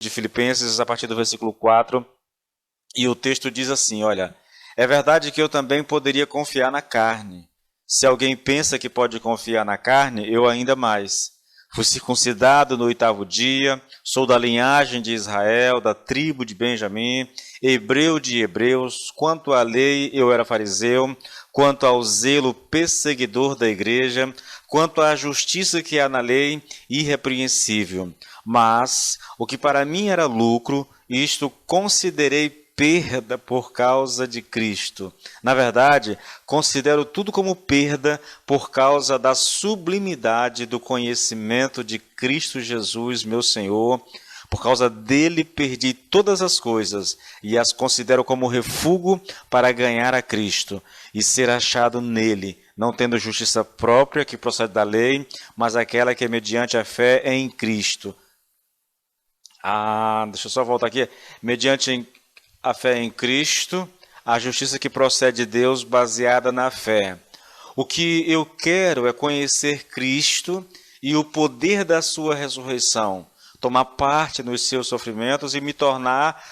de Filipenses, a partir do versículo 4, e o texto diz assim, olha, é verdade que eu também poderia confiar na carne. Se alguém pensa que pode confiar na carne, eu ainda mais. Fui circuncidado no 8º dia, sou da linhagem de Israel, da tribo de Benjamim, hebreu de hebreus, quanto à lei eu era fariseu, quanto ao zelo perseguidor da igreja, quanto à justiça que há na lei, irrepreensível. Mas o que para mim era lucro, isto considerei perda por causa de Cristo. Na verdade, considero tudo como perda por causa da sublimidade do conhecimento de Cristo Jesus, meu Senhor. Por causa dele perdi todas as coisas e as considero como refúgio para ganhar a Cristo e ser achado nele, não tendo justiça própria que procede da lei, mas aquela que é mediante a fé em Cristo. Deixa eu só voltar aqui. Mediante a fé em Cristo, a justiça que procede de Deus baseada na fé. O que eu quero é conhecer Cristo e o poder da sua ressurreição, tomar parte nos seus sofrimentos e me tornar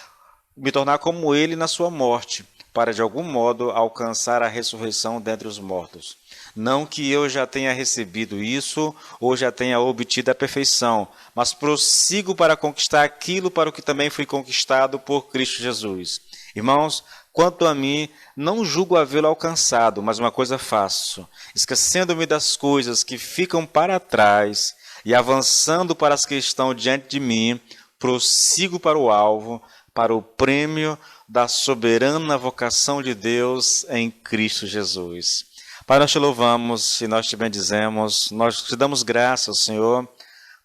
como ele na sua morte, para de algum modo alcançar a ressurreição dentre os mortos. Não que eu já tenha recebido isso ou já tenha obtido a perfeição, mas prossigo para conquistar aquilo para o que também fui conquistado por Cristo Jesus. Irmãos, quanto a mim, não julgo havê-lo alcançado, mas uma coisa faço, esquecendo-me das coisas que ficam para trás e avançando para as que estão diante de mim, prossigo para o alvo, para o prêmio da soberana vocação de Deus em Cristo Jesus. Pai, nós te louvamos e nós te bendizemos, nós te damos graças, Senhor,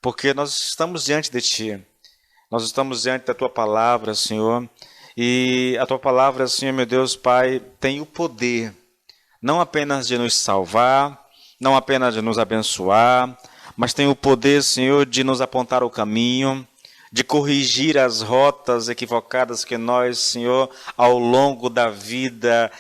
porque nós estamos diante de Ti, nós estamos diante da Tua palavra, Senhor, e a Tua palavra, Senhor, meu Deus, Pai, tem o poder, não apenas de nos salvar, não apenas de nos abençoar, mas tem o poder, Senhor, de nos apontar o caminho, de corrigir as rotas equivocadas que nós, Senhor, ao longo da vida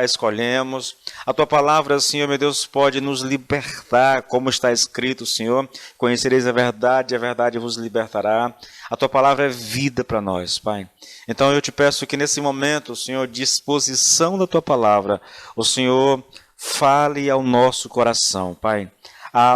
escolhemos. A Tua palavra, Senhor, meu Deus, pode nos libertar, como está escrito, Senhor. Conhecereis a verdade vos libertará. A Tua palavra é vida para nós, Pai. Então eu te peço que nesse momento, Senhor, de exposição da Tua palavra, o Senhor fale ao nosso coração, Pai.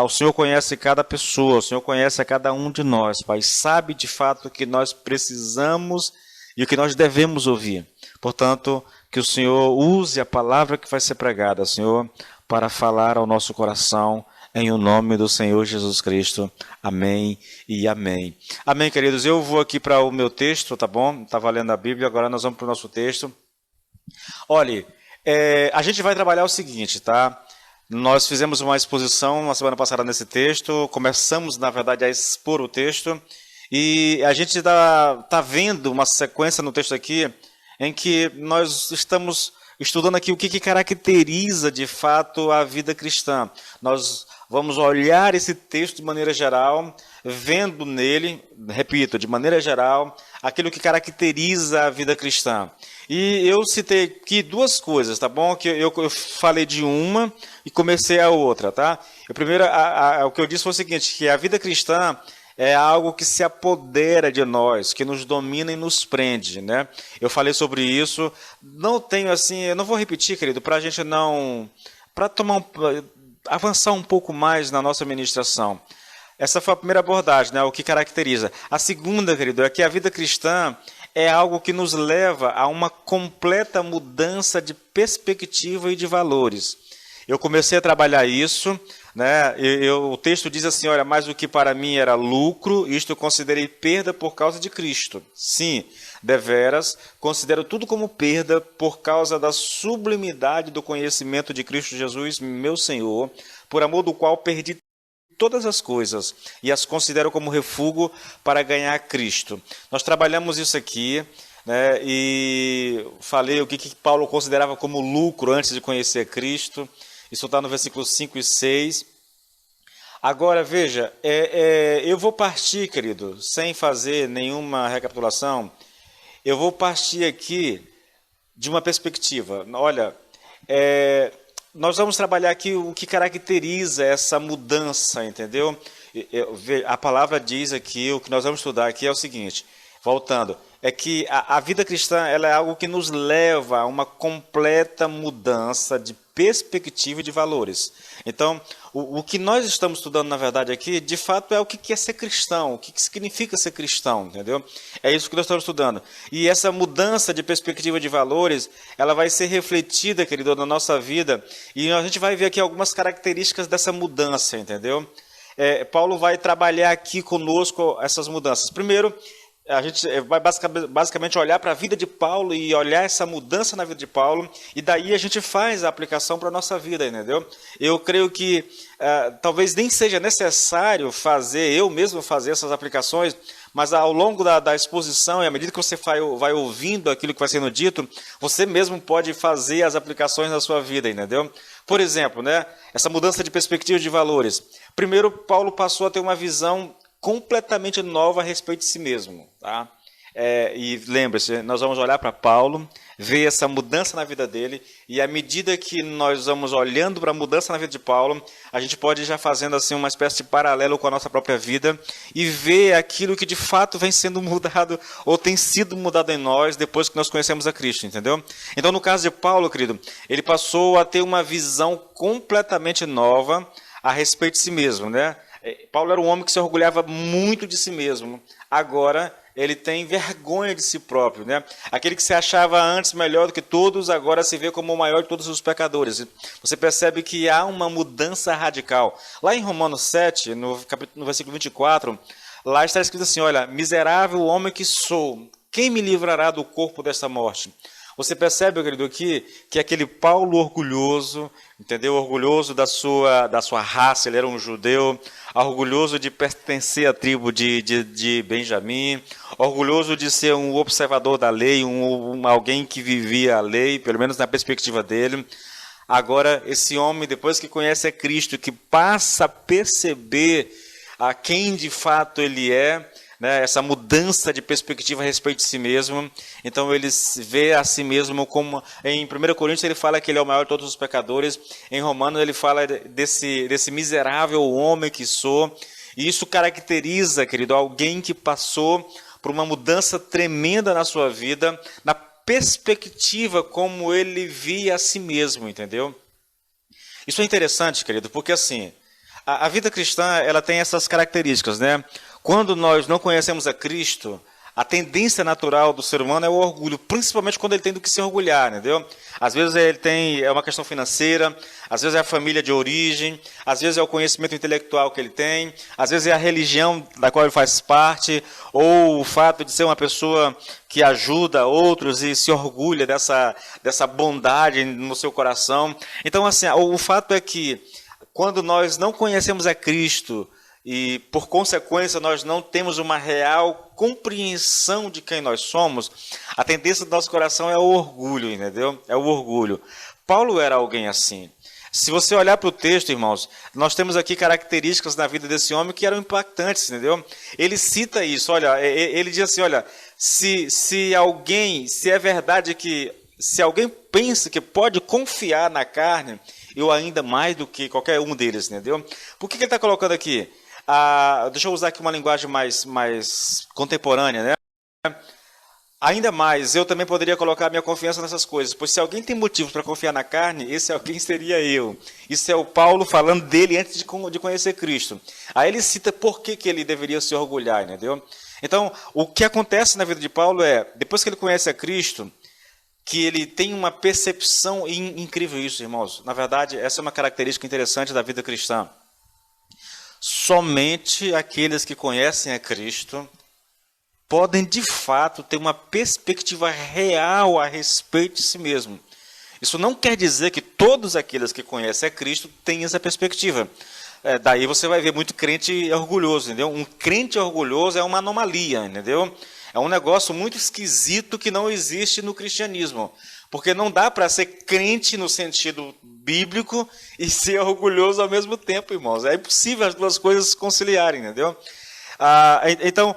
O Senhor conhece cada pessoa, o Senhor conhece a cada um de nós, Pai. Sabe de fato o que nós precisamos e o que nós devemos ouvir. Portanto, que o Senhor use a palavra que vai ser pregada, Senhor, para falar ao nosso coração, em o nome do Senhor Jesus Cristo. Amém e amém. Amém, queridos. Eu vou aqui para o meu texto, tá bom? Estava lendo a Bíblia, agora nós vamos para o nosso texto. Olhe, a gente vai trabalhar o seguinte, tá? Nós fizemos uma exposição na semana passada nesse texto, começamos, na verdade, a expor o texto, e a gente está vendo uma sequência no texto aqui, em que nós estamos estudando aqui o que caracteriza, de fato, a vida cristã. Nós vamos olhar esse texto de maneira geral, vendo nele, repito, de maneira geral, aquilo que caracteriza a vida cristã. E eu citei aqui duas coisas, tá bom? Que eu falei de uma e comecei a outra, tá? Primeiro, o que eu disse foi o seguinte, que a vida cristã é algo que se apodera de nós, que nos domina e nos prende, né? Eu falei sobre isso, não tenho assim, eu não vou repetir, querido, para a gente não, para avançar um pouco mais na nossa ministração. Essa foi a primeira abordagem, né? O que caracteriza. A segunda, querido, é que a vida cristã é algo que nos leva a uma completa mudança de perspectiva e de valores. Eu comecei a trabalhar isso, né? O texto diz assim, olha, mas o que para mim era lucro, isto eu considerei perda por causa de Cristo. Sim, deveras, considero tudo como perda por causa da sublimidade do conhecimento de Cristo Jesus, meu Senhor, por amor do qual perdi todas as coisas e as considero como refúgio para ganhar Cristo. Nós trabalhamos isso aqui, né, e falei o que Paulo considerava como lucro antes de conhecer Cristo. Isso está no versículo 5 e 6. Agora, veja, eu vou partir, querido, sem fazer nenhuma recapitulação, eu vou partir aqui de uma perspectiva. Olha, nós vamos trabalhar aqui o que caracteriza essa mudança, entendeu? A palavra diz aqui, o que nós vamos estudar aqui é o seguinte, voltando, é que a vida cristã ela é algo que nos leva a uma completa mudança de perspectiva e de valores. Então, o que nós estamos estudando, na verdade, aqui, de fato, é o que é ser cristão, o que significa ser cristão, entendeu? É isso que nós estamos estudando. E essa mudança de perspectiva de valores, ela vai ser refletida, querido, na nossa vida, e a gente vai ver aqui algumas características dessa mudança, entendeu? Paulo vai trabalhar aqui conosco essas mudanças. Primeiro, a gente vai basicamente olhar para a vida de Paulo e olhar essa mudança na vida de Paulo, e daí a gente faz a aplicação para a nossa vida, entendeu? Eu creio que talvez nem seja necessário eu mesmo fazer essas aplicações, mas ao longo da exposição, e à medida que você vai ouvindo aquilo que vai sendo dito, você mesmo pode fazer as aplicações na sua vida, entendeu? Por exemplo, né, essa mudança de perspectiva de valores. Primeiro, Paulo passou a ter uma visão completamente nova a respeito de si mesmo. Tá? E lembre-se, nós vamos olhar para Paulo, ver essa mudança na vida dele, e à medida que nós vamos olhando para a mudança na vida de Paulo, a gente pode ir já fazendo assim uma espécie de paralelo com a nossa própria vida e ver aquilo que de fato vem sendo mudado ou tem sido mudado em nós depois que nós conhecemos a Cristo, entendeu? Então, no caso de Paulo, querido, ele passou a ter uma visão completamente nova a respeito de si mesmo, né? Paulo era um homem que se orgulhava muito de si mesmo. Agora, ele tem vergonha de si próprio, né? Aquele que se achava antes melhor do que todos, agora se vê como o maior de todos os pecadores. Você percebe que há uma mudança radical. Lá em Romanos 7, no versículo 24, lá está escrito assim, olha, miserável homem que sou, quem me livrará do corpo desta morte? Você percebe, querido, aqui, que aquele Paulo orgulhoso, entendeu? Orgulhoso da sua raça, ele era um judeu, orgulhoso de pertencer à tribo de Benjamim, orgulhoso de ser um observador da lei, alguém que vivia a lei, pelo menos na perspectiva dele. Agora, esse homem, depois que conhece a Cristo, que passa a perceber a quem de fato ele é, né, essa mudança de perspectiva a respeito de si mesmo, então ele vê a si mesmo como, em 1 Coríntios ele fala que ele é o maior de todos os pecadores, em Romanos ele fala desse miserável homem que sou, e isso caracteriza, querido, alguém que passou por uma mudança tremenda na sua vida, na perspectiva como ele via a si mesmo, entendeu? Isso é interessante, querido, porque assim, a vida cristã ela tem essas características, né? Quando nós não conhecemos a Cristo, a tendência natural do ser humano é o orgulho, principalmente quando ele tem do que se orgulhar, entendeu? Às vezes é uma questão financeira, às vezes é a família de origem, às vezes é o conhecimento intelectual que ele tem, às vezes é a religião da qual ele faz parte, ou o fato de ser uma pessoa que ajuda outros e se orgulha dessa bondade no seu coração. Então, assim, o fato é que quando nós não conhecemos a Cristo, e, por consequência, nós não temos uma real compreensão de quem nós somos, a tendência do nosso coração é o orgulho, entendeu? É o orgulho. Paulo era alguém assim. Se você olhar para o texto, irmãos, nós temos aqui características na vida desse homem que eram impactantes, entendeu? Ele cita isso, olha, ele diz assim, olha, se é verdade que, se alguém pensa que pode confiar na carne, eu ainda mais do que qualquer um deles, entendeu? Por que ele está colocando aqui? Deixa eu usar aqui uma linguagem mais contemporânea, né? Ainda mais, eu também poderia colocar minha confiança nessas coisas, pois se alguém tem motivos para confiar na carne, esse alguém seria eu. Isso é o Paulo falando dele antes de conhecer Cristo. Aí ele cita por que ele deveria se orgulhar, entendeu? Então, o que acontece na vida de Paulo é, depois que ele conhece a Cristo, que ele tem uma percepção incrível isso, irmãos. Na verdade, essa é uma característica interessante da vida cristã. Somente aqueles que conhecem a Cristo podem, de fato, ter uma perspectiva real a respeito de si mesmo. Isso não quer dizer que todos aqueles que conhecem a Cristo têm essa perspectiva. Daí você vai ver muito crente orgulhoso, entendeu? Um crente orgulhoso é uma anomalia, entendeu? É um negócio muito esquisito que não existe no cristianismo. Porque não dá para ser crente no sentido bíblico e ser orgulhoso ao mesmo tempo, irmãos. É impossível as duas coisas se conciliarem, entendeu? Então,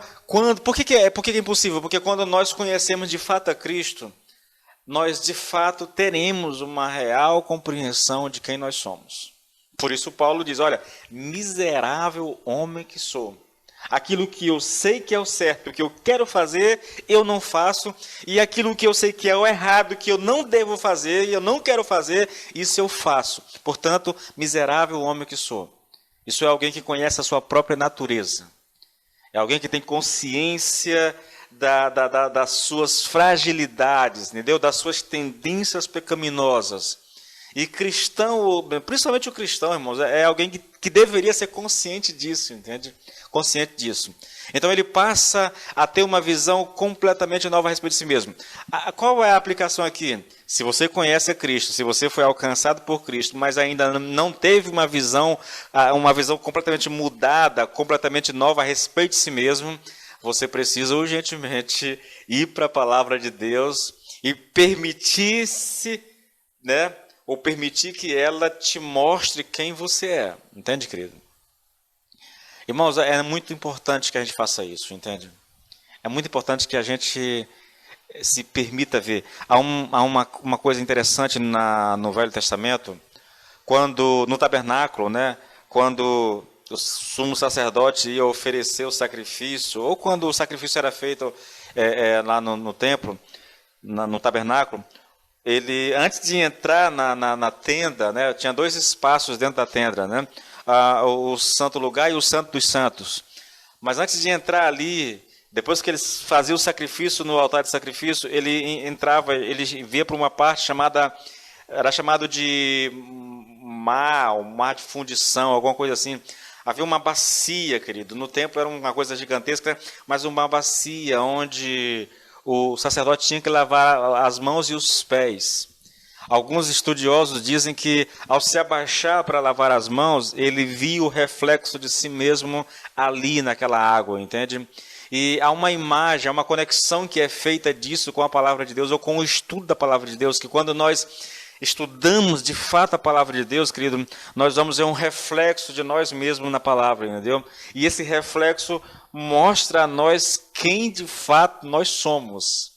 por que é impossível? Porque quando nós conhecemos de fato a Cristo, nós de fato teremos uma real compreensão de quem nós somos. Por isso Paulo diz, olha, miserável homem que sou. Aquilo que eu sei que é o certo, que eu quero fazer, eu não faço. E aquilo que eu sei que é o errado, que eu não devo fazer e eu não quero fazer, isso eu faço. Portanto, miserável homem que sou. Isso é alguém que conhece a sua própria natureza. É alguém que tem consciência das suas fragilidades, entendeu? Das suas tendências pecaminosas. E cristão, principalmente o cristão, irmãos, é alguém que deveria ser consciente disso, entende? Consciente disso. Então ele passa a ter uma visão completamente nova a respeito de si mesmo. Qual é a aplicação aqui? Se você conhece a Cristo, se você foi alcançado por Cristo, mas ainda não teve uma visão completamente mudada, completamente nova a respeito de si mesmo, você precisa urgentemente ir para a palavra de Deus e permitir-se, né? Ou permitir que ela te mostre quem você é. Entende, querido? Irmãos, é muito importante que a gente faça isso, entende? É muito importante que a gente se permita ver. Há uma coisa interessante no Velho Testamento, no tabernáculo, né? Quando o sumo sacerdote ia oferecer o sacrifício, ou quando o sacrifício era feito lá no templo, no tabernáculo, ele, antes de entrar na tenda, né, tinha 2 espaços dentro da tenda, né, o santo lugar e o santo dos santos. Mas antes de entrar ali, depois que eles faziam o sacrifício no altar de sacrifício, ele via para uma parte era chamado de mar de fundição, alguma coisa assim. Havia uma bacia, querido. No templo era uma coisa gigantesca, mas uma bacia onde o sacerdote tinha que lavar as mãos e os pés. Alguns estudiosos dizem que, ao se abaixar para lavar as mãos, ele via o reflexo de si mesmo ali naquela água, entende? E há uma imagem, há uma conexão que é feita disso com a palavra de Deus, ou com o estudo da palavra de Deus, que quando nós estudamos de fato a palavra de Deus, querido, nós vamos ver um reflexo de nós mesmos na palavra, entendeu? E esse reflexo mostra a nós quem de fato nós somos.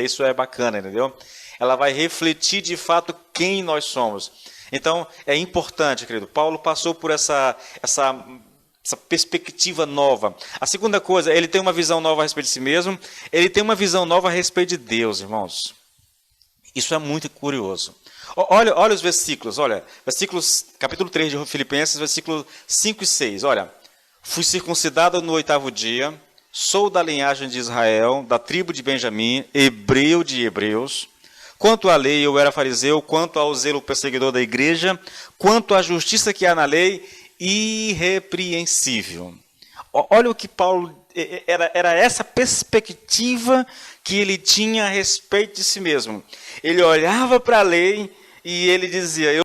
Isso é bacana, entendeu? Ela vai refletir de fato quem nós somos. Então, é importante, querido. Paulo passou por essa perspectiva nova. A segunda coisa, ele tem uma visão nova a respeito de si mesmo, ele tem uma visão nova a respeito de Deus, irmãos. Isso é muito curioso. Olha os versículos, capítulo 3 de Filipenses, versículos 5 e 6. Olha, fui circuncidado no 8º dia, sou da linhagem de Israel, da tribo de Benjamim, hebreu de hebreus. Quanto à lei, eu era fariseu, quanto ao zelo perseguidor da igreja, quanto à justiça que há na lei, irrepreensível. Olha o que Paulo... Era essa perspectiva que ele tinha a respeito de si mesmo. Ele olhava para a lei e ele dizia, eu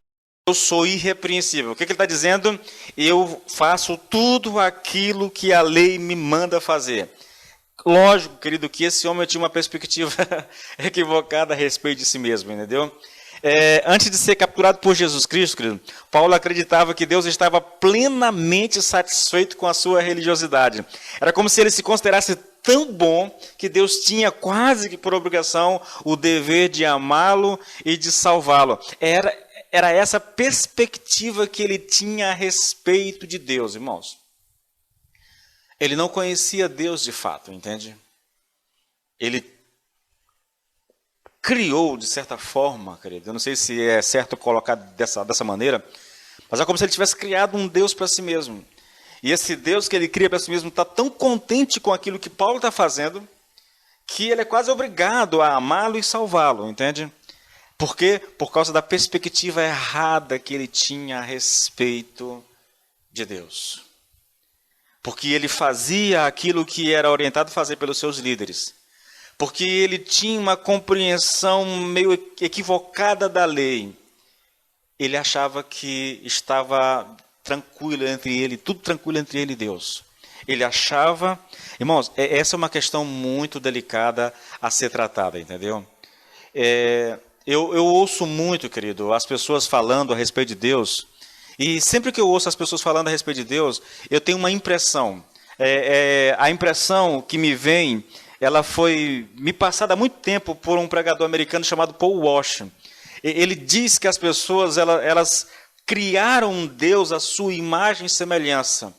sou irrepreensível. O que ele está dizendo? Eu faço tudo aquilo que a lei me manda fazer. Lógico, querido, que esse homem tinha uma perspectiva equivocada a respeito de si mesmo, entendeu? Antes de ser capturado por Jesus Cristo, querido, Paulo acreditava que Deus estava plenamente satisfeito com a sua religiosidade. Era como se ele se considerasse tão bom que Deus tinha quase que por obrigação o dever de amá-lo e de salvá-lo. Era essa perspectiva que ele tinha a respeito de Deus, irmãos. Ele não conhecia Deus de fato, entende? Ele criou, de certa forma, querido, eu não sei se é certo colocar dessa maneira, mas é como se ele tivesse criado um Deus para si mesmo. E esse Deus que ele cria para si mesmo está tão contente com aquilo que Paulo está fazendo, que ele é quase obrigado a amá-lo e salvá-lo, entende? Por quê? Por causa da perspectiva errada que ele tinha a respeito de Deus. Porque ele fazia aquilo que era orientado a fazer pelos seus líderes. Porque ele tinha uma compreensão meio equivocada da lei. Ele achava que estava tranquilo entre ele, tudo tranquilo entre ele e Deus. Ele achava... Irmãos, essa é uma questão muito delicada a ser tratada, entendeu? Eu ouço muito, querido, as pessoas falando a respeito de Deus, e sempre que eu ouço as pessoas falando a respeito de Deus, eu tenho uma impressão. A impressão que me vem, ela foi me passada há muito tempo por um pregador americano chamado Paul Washer. Ele diz que as pessoas elas criaram um Deus à sua imagem e semelhança.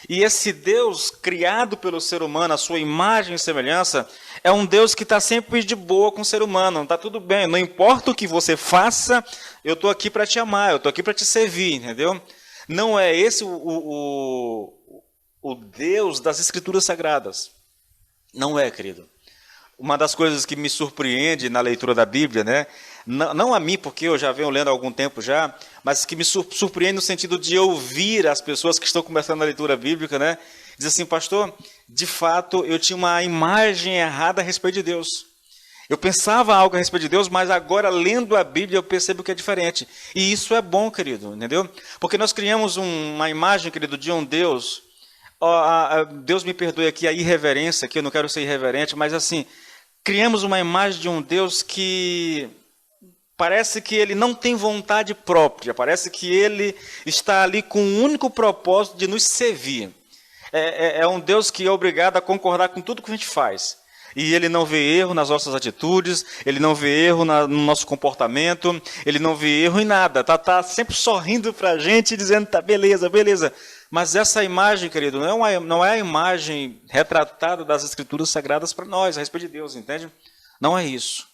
E esse Deus, criado pelo ser humano, a sua imagem e semelhança, é um Deus que está sempre de boa com o ser humano. Está tudo bem, não importa o que você faça, eu estou aqui para te amar, eu estou aqui para te servir, entendeu? Não é esse o Deus das Escrituras Sagradas. Não é, querido. Uma das coisas que me surpreende na leitura da Bíblia, né? Não a mim, porque eu já venho lendo há algum tempo já, mas que me surpreende no sentido de ouvir as pessoas que estão começando a leitura bíblica, né? Diz assim, pastor, de fato eu tinha uma imagem errada a respeito de Deus. Eu pensava algo a respeito de Deus, mas agora lendo a Bíblia eu percebo que é diferente. E isso é bom, querido, entendeu? Porque nós criamos uma imagem, querido, de um Deus. Deus me perdoe aqui a irreverência, que eu não quero ser irreverente, mas assim, criamos uma imagem de um Deus que parece que ele não tem vontade própria, parece que ele está ali com o único propósito de nos servir. É um Deus que é obrigado a concordar com tudo que a gente faz. E ele não vê erro nas nossas atitudes, ele não vê erro no nosso comportamento, ele não vê erro em nada. Tá sempre sorrindo para a gente, dizendo, tá, beleza, beleza. Mas essa imagem, querido, não é a imagem retratada das Escrituras Sagradas para nós, a respeito de Deus, entende? Não é isso.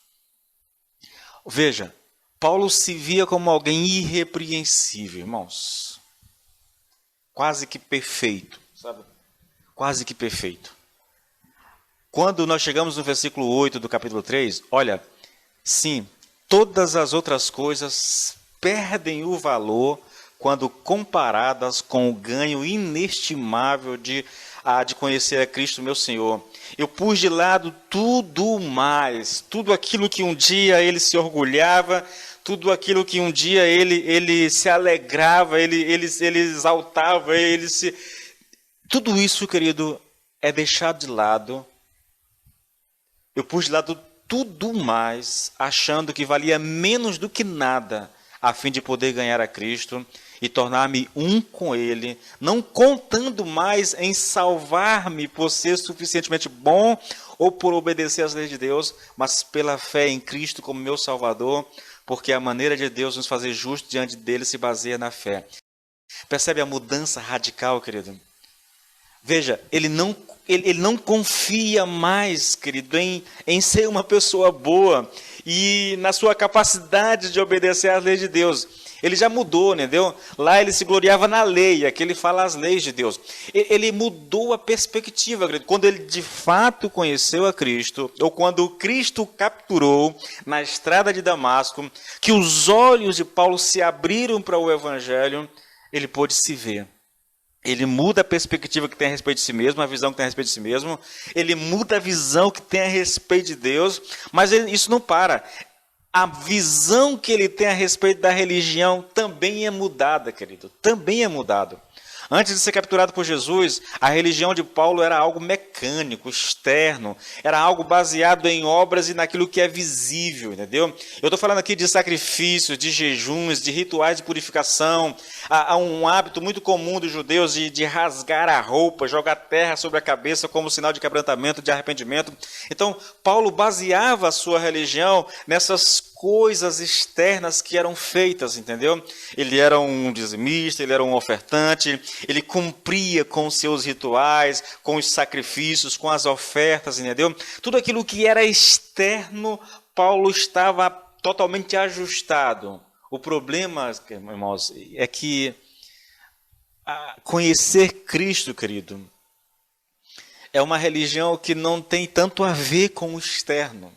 Veja, Paulo se via como alguém irrepreensível, irmãos. Quase que perfeito, sabe? Quase que perfeito. Quando nós chegamos no versículo 8 do capítulo 3, olha, sim, todas as outras coisas perdem o valor quando comparadas com o ganho inestimável de conhecer a Cristo, meu Senhor. Eu pus de lado tudo mais, tudo aquilo que um dia ele se orgulhava, tudo aquilo que um dia ele se alegrava, ele exaltava, tudo isso, querido, é deixado de lado. Eu pus de lado tudo mais, achando que valia menos do que nada, a fim de poder ganhar a Cristo e tornar-me um com Ele, não contando mais em salvar-me por ser suficientemente bom ou por obedecer às leis de Deus, mas pela fé em Cristo como meu Salvador, porque a maneira de Deus nos fazer justos diante dele se baseia na fé. Percebe a mudança radical, querido? Veja, ele não confia mais, querido, em ser uma pessoa boa e na sua capacidade de obedecer às leis de Deus. Ele já mudou, entendeu? Lá ele se gloriava na lei, aqui ele fala as leis de Deus. Ele mudou a perspectiva, querido. Quando ele de fato conheceu a Cristo, ou quando Cristo capturou na estrada de Damasco, que os olhos de Paulo se abriram para o Evangelho, ele pôde se ver. Ele muda a perspectiva que tem a respeito de si mesmo, a visão que tem a respeito de si mesmo. Ele muda a visão que tem a respeito de Deus, mas isso não para. A visão que ele tem a respeito da religião também é mudada, querido. Também é mudada. Antes de ser capturado por Jesus, a religião de Paulo era algo mecânico, externo. Era algo baseado em obras e naquilo que é visível, entendeu? Eu estou falando aqui de sacrifícios, de jejuns, de rituais de purificação. Há um hábito muito comum dos judeus de rasgar a roupa, jogar terra sobre a cabeça como sinal de quebrantamento, de arrependimento. Então, Paulo baseava a sua religião nessas coisas externas que eram feitas, entendeu? Ele era um dizimista, ele era um ofertante, ele cumpria com os seus rituais, com os sacrifícios, com as ofertas, entendeu? Tudo aquilo que era externo, Paulo estava totalmente ajustado. O problema, irmãos, é que conhecer Cristo, querido, é uma religião que não tem tanto a ver com o externo.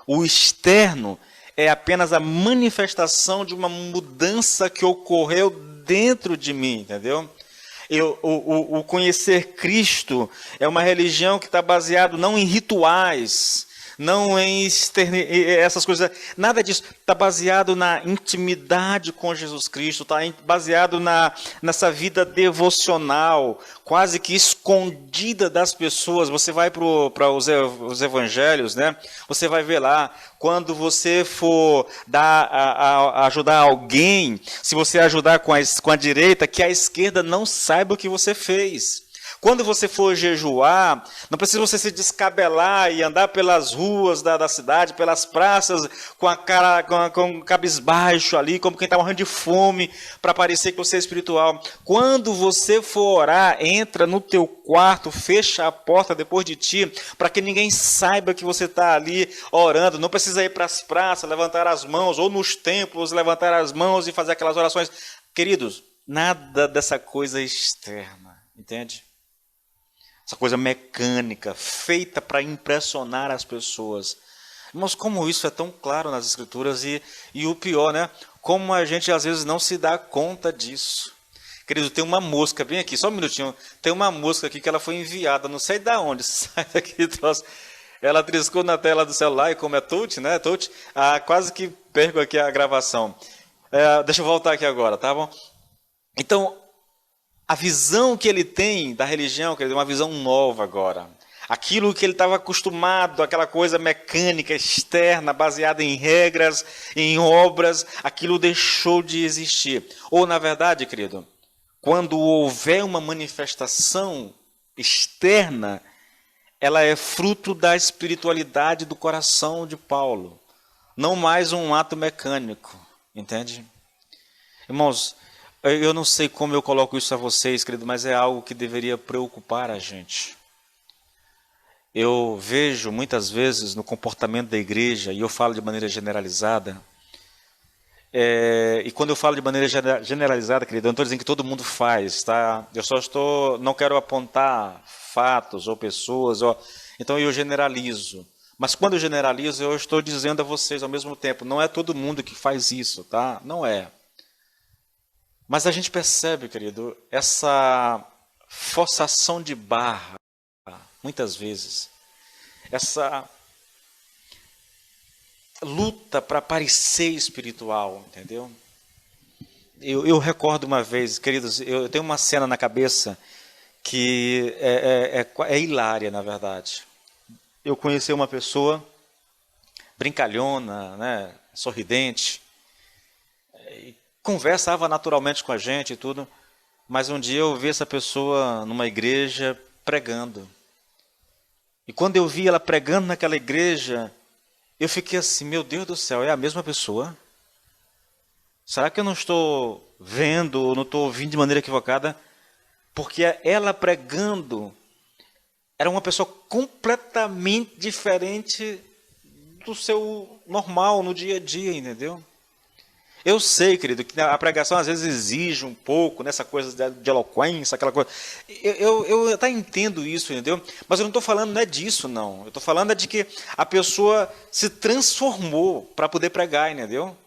O externo é apenas a manifestação de uma mudança que ocorreu dentro de mim, entendeu? O conhecer Cristo é uma religião que está baseada não em rituais, não em essas coisas, nada disso. Está baseado na intimidade com Jesus Cristo, está baseado nessa vida devocional, quase que escondida das pessoas. Você vai para os evangelhos, né? Você vai ver lá, quando você for ajudar alguém, se você ajudar com a direita, que a esquerda não saiba o que você fez. Quando você for jejuar, não precisa você se descabelar e andar pelas ruas da cidade, pelas praças, com a cara, com um cabisbaixo ali, como quem está morrendo de fome, para parecer que você é espiritual. Quando você for orar, entra no teu quarto, fecha a porta depois de ti, para que ninguém saiba que você está ali orando. Não precisa ir para as praças, levantar as mãos, ou nos templos, levantar as mãos e fazer aquelas orações. Queridos, nada dessa coisa externa, entende? Essa coisa mecânica, feita para impressionar as pessoas. Mas como isso é tão claro nas Escrituras e o pior, né? Como a gente às vezes não se dá conta disso. Querido, tem uma mosca, bem aqui, só um minutinho. Tem uma mosca aqui que ela foi enviada, não sei de onde, sai daqui, troço. Ela triscou na tela do celular e como é touch, né? Touch, quase que perco aqui a gravação. Deixa eu voltar aqui agora, tá bom? Então, a visão que ele tem da religião, é uma visão nova agora. Aquilo que ele estava acostumado, aquela coisa mecânica, externa, baseada em regras, em obras, aquilo deixou de existir. Ou, na verdade, querido, quando houver uma manifestação externa, ela é fruto da espiritualidade do coração de Paulo. Não mais um ato mecânico, entende? Irmãos, eu não sei como eu coloco isso a vocês, querido, mas é algo que deveria preocupar a gente. Eu vejo muitas vezes no comportamento da igreja, e eu falo de maneira generalizada, e quando eu falo de maneira generalizada, querido, eu não estou dizendo que todo mundo faz, tá? Eu só não quero apontar fatos ou pessoas, então eu generalizo. Mas quando eu generalizo, eu estou dizendo a vocês ao mesmo tempo, não é todo mundo que faz isso, tá? Não é. Mas a gente percebe, querido, essa forçação de barra, muitas vezes, essa luta para parecer espiritual, entendeu? Eu recordo uma vez, queridos, eu tenho uma cena na cabeça que é hilária, na verdade. Eu conheci uma pessoa brincalhona, né, sorridente, conversava naturalmente com a gente e tudo, mas um dia eu vi essa pessoa numa igreja pregando. E quando eu vi ela pregando naquela igreja, eu fiquei assim, meu Deus do céu, é a mesma pessoa? Será que eu não estou vendo, ou não estou ouvindo de maneira equivocada? Porque ela pregando era uma pessoa completamente diferente do seu normal, no dia a dia, entendeu? Eu sei, querido, que a pregação às vezes exige um pouco nessa coisa de eloquência, aquela coisa. Eu até entendo isso, entendeu? Mas eu não estou falando disso, não. Eu estou falando de que a pessoa se transformou para poder pregar, entendeu?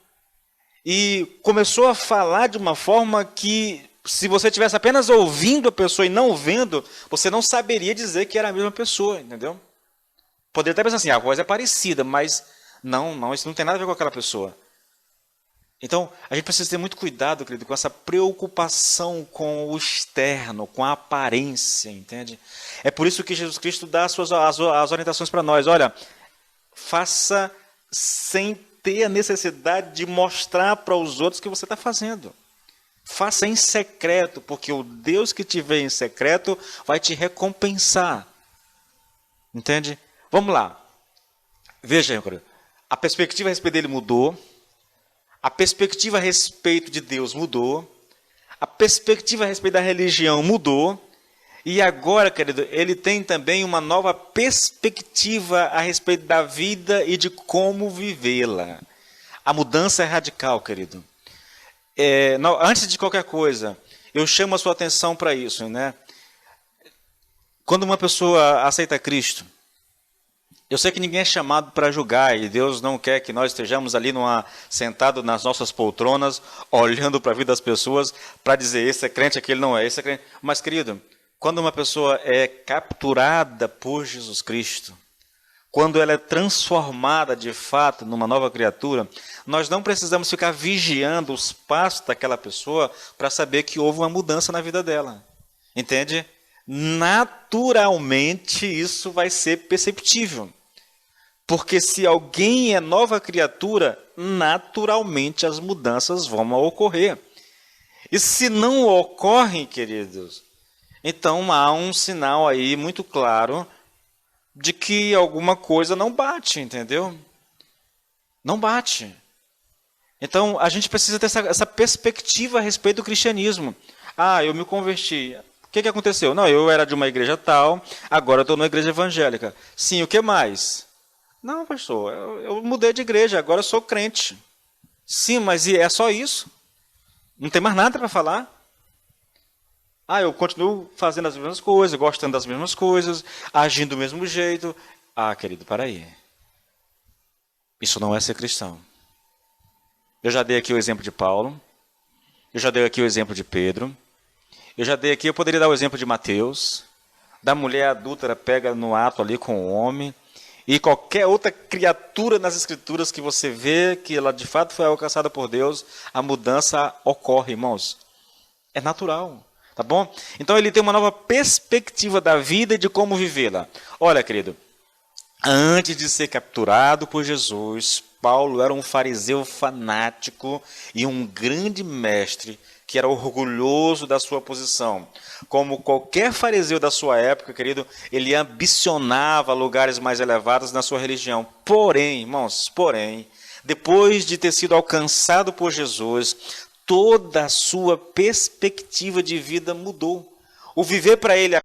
E começou a falar de uma forma que, se você estivesse apenas ouvindo a pessoa e não vendo, você não saberia dizer que era a mesma pessoa, entendeu? Poderia até pensar assim, a voz é parecida, mas não, isso não tem nada a ver com aquela pessoa. Então, a gente precisa ter muito cuidado, querido, com essa preocupação com o externo, com a aparência, entende? É por isso que Jesus Cristo dá as orientações para nós. Olha, faça sem ter a necessidade de mostrar para os outros o que você está fazendo. Faça em secreto, porque o Deus que te vê em secreto vai te recompensar. Entende? Vamos lá. Veja, querido, a perspectiva a respeito dele mudou. A perspectiva a respeito de Deus mudou, a perspectiva a respeito da religião mudou, e agora, querido, ele tem também uma nova perspectiva a respeito da vida e de como vivê-la. A mudança é radical, querido. Antes de qualquer coisa, eu chamo a sua atenção para isso, né? Quando uma pessoa aceita Cristo, eu sei que ninguém é chamado para julgar, e Deus não quer que nós estejamos ali sentados nas nossas poltronas, olhando para a vida das pessoas, para dizer, esse é crente, aquele não é, esse é crente. Mas, querido, quando uma pessoa é capturada por Jesus Cristo, quando ela é transformada de fato numa nova criatura, nós não precisamos ficar vigiando os passos daquela pessoa para saber que houve uma mudança na vida dela. Entende? Naturalmente isso vai ser perceptível. Porque se alguém é nova criatura, naturalmente as mudanças vão ocorrer. E se não ocorrem, queridos, Então há um sinal aí muito claro de que alguma coisa não bate, entendeu? Não bate. Então a gente precisa ter essa perspectiva a respeito do cristianismo. Ah, eu me converti. O que aconteceu? Não, eu era de uma igreja tal, agora eu estou numa igreja evangélica. Sim, o que mais? Não, pastor, eu mudei de igreja, agora eu sou crente. Sim, mas é só isso? Não tem mais nada para falar? Ah, eu continuo fazendo as mesmas coisas, gostando das mesmas coisas, agindo do mesmo jeito. Ah, querido, para aí. Isso não é ser cristão. Eu já dei aqui o exemplo de Paulo. Eu já dei aqui o exemplo de Pedro. Eu poderia dar o exemplo de Mateus. Da mulher adúltera pega no ato ali com o homem. E qualquer outra criatura nas escrituras que você vê que ela de fato foi alcançada por Deus, a mudança ocorre, irmãos. É natural. Tá bom? Então ele tem uma nova perspectiva da vida e de como vivê-la. Olha, querido, antes de ser capturado por Jesus, Paulo era um fariseu fanático e um grande mestre que era orgulhoso da sua posição. Como qualquer fariseu da sua época, querido, ele ambicionava lugares mais elevados na sua religião. Porém, irmãos, depois de ter sido alcançado por Jesus, toda a sua perspectiva de vida mudou. O viver para ele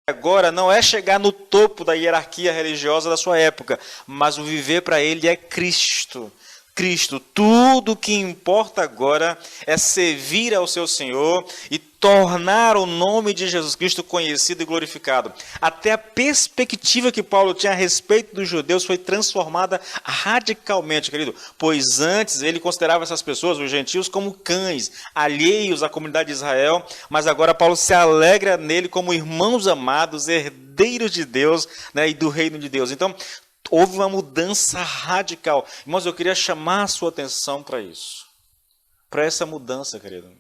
agora não é chegar no topo da hierarquia religiosa da sua época, mas o viver para ele é Cristo. Cristo, tudo que importa agora é servir ao seu Senhor e tornar o nome de Jesus Cristo conhecido e glorificado. Até a perspectiva que Paulo tinha a respeito dos judeus foi transformada radicalmente, querido. Pois antes ele considerava essas pessoas, os gentios, como cães, alheios à comunidade de Israel, mas agora Paulo se alegra nele como irmãos amados, herdeiros de Deus, né, e do reino de Deus. Então, houve uma mudança radical. Irmãos, eu queria chamar a sua atenção para isso. Para essa mudança, querido.